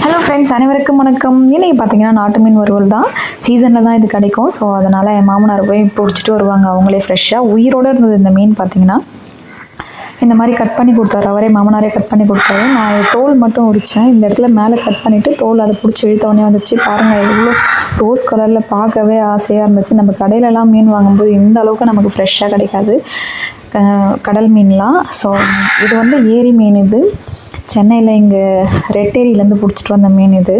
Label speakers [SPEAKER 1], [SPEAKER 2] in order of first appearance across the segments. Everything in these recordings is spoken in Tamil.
[SPEAKER 1] ஹலோ ஃப்ரெண்ட்ஸ், அனைவருக்கும் வணக்கம். இன்றைக்கி பார்த்தீங்கன்னா நாட்டு மீன் வறுவல் தான். சீசனில் தான் இது கிடைக்கும். ஸோ அதனால் என் மாமனார் போய் பிடிச்சிட்டு வருவாங்க. அவங்களே ஃப்ரெஷ்ஷாக உயிரோடு இருந்தது இந்த மீன். பார்த்திங்கன்னா இந்த மாதிரி கட் பண்ணி கொடுத்தாரு. அவரே மாமனாரே கட் பண்ணி கொடுத்தாரு. நான் தோல் மட்டும் உரித்தேன். இந்த இடத்துல மேலே கட் பண்ணிவிட்டு தோல் அதை பிடிச்சி இழுத்தவொடனே வந்துச்சு. பாருங்கள், எவ்வளோ ரோஸ் கலரில் பார்க்கவே ஆசையாக இருந்துச்சு. நம்ம கடையிலலாம் மீன் வாங்கும்போது இந்த அளவுக்கு நமக்கு ஃப்ரெஷ்ஷாக கிடைக்காது கடல் மீன்லாம். ஸோ இது வந்து ஏரி மீன். இது சென்னையில் இங்கே ரெட்டேரியிலேருந்து பிடிச்சிட்டு வந்த மீன். இது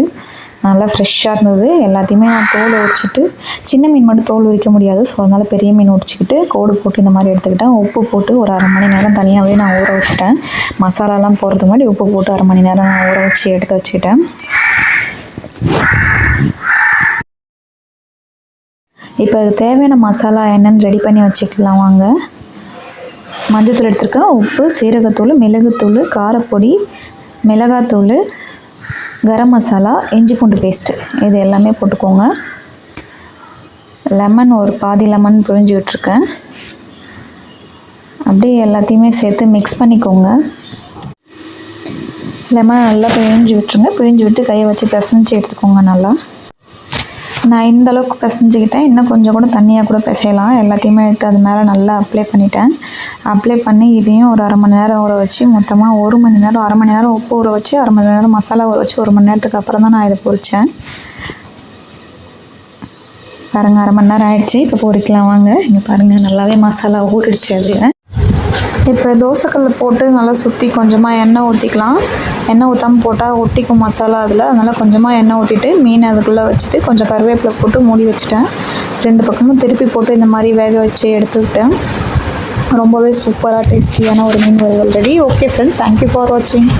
[SPEAKER 1] நல்லா ஃப்ரெஷ்ஷாக இருந்தது. எல்லாத்தையுமே நான் தோல் உரிச்சிட்டு, சின்ன மீன் மட்டும் தோல் உரிக்க முடியாது. ஸோ அதனால் பெரிய மீன் உரிச்சிக்கிட்டு கோடு போட்டு இந்த மாதிரி எடுத்துக்கிட்டேன். உப்பு போட்டு ஒரு அரை மணி நேரம் தனியாகவே நான் ஊற வச்சுட்டேன். மசாலாலாம் போடுறதுக்கு முன்னாடி உப்பு போட்டு அரை மணி நேரம் நான் ஊற வச்சு எடுத்து வச்சுக்கிட்டேன். இப்போ அதுக்கு தேவையான மசாலா என்னென்னு ரெடி பண்ணி வச்சுக்கலாம் வாங்க. மஞ்சத்தூள் எடுத்துருக்கேன், உப்பு, சீரகத்தூள், மிளகுத்தூள், காரப்பொடி, மிளகாத்தூள், கரம் மசாலா, இஞ்சி பூண்டு பேஸ்ட்டு, இது எல்லாமே போட்டுக்கோங்க. லெமன் ஒரு பாதி லெமன் பிழிஞ்சு விட்டுருக்கேன். அப்படியே எல்லாத்தையுமே சேர்த்து மிக்ஸ் பண்ணிக்கோங்க. லெமனை நல்லா பிழிஞ்சு விட்டுருங்க. பிழிஞ்சு விட்டு கையை வச்சு பிசைஞ்சு எடுத்துக்கோங்க. நல்லா நான் இந்த அளவுக்கு பிசைஞ்சிக்கிட்டேன். இன்னும் கொஞ்சம் கூட தண்ணியாக கூட பிசையலாம். எல்லாத்தையுமே எடுத்து அது மேலே நல்லா அப்ளை பண்ணிட்டேன். அப்ளை பண்ணி இதையும் ஒரு அரை மணி நேரம் ஊற வச்சு, மொத்தமாக ஒரு மணி நேரம், அரை மணி நேரம் உப்பு ஊற வச்சு, அரை மணி நேரம் மசாலா ஊற வச்சு, ஒரு மணி நேரத்துக்கு அப்புறம் தான் நான் இதை பொரித்தேன். பாருங்கள், அரை மணி நேரம் ஆகிடுச்சு. இப்போ பொரிக்கலாம் வாங்க. இங்கே பாருங்கள், நல்லாவே மசாலா ஊறிடுச்சு. அதில் இப்போ தோசைக்கல்ல போட்டு நல்லா சுற்றி கொஞ்சமாக எண்ணெய் ஊற்றிக்கலாம். எண்ணெய் ஊற்றாமல் போட்டால் ஒட்டிக்கும் மசாலா அதில். அதனால் கொஞ்சமாக எண்ணெய் ஊற்றிட்டு மீன் அதுக்குள்ளே வச்சுட்டு கொஞ்சம் கருவேப்பிலை போட்டு மூடி வச்சுட்டேன். 2 பக்கமும் திருப்பி போட்டு இந்த மாதிரி வேக வச்சு எடுத்துக்கிட்டேன். ரொம்பவே சூப்பராக டேஸ்டியான ஒரு மீன் வறுவல் ready. Okay friend, thank you for வாட்சிங்.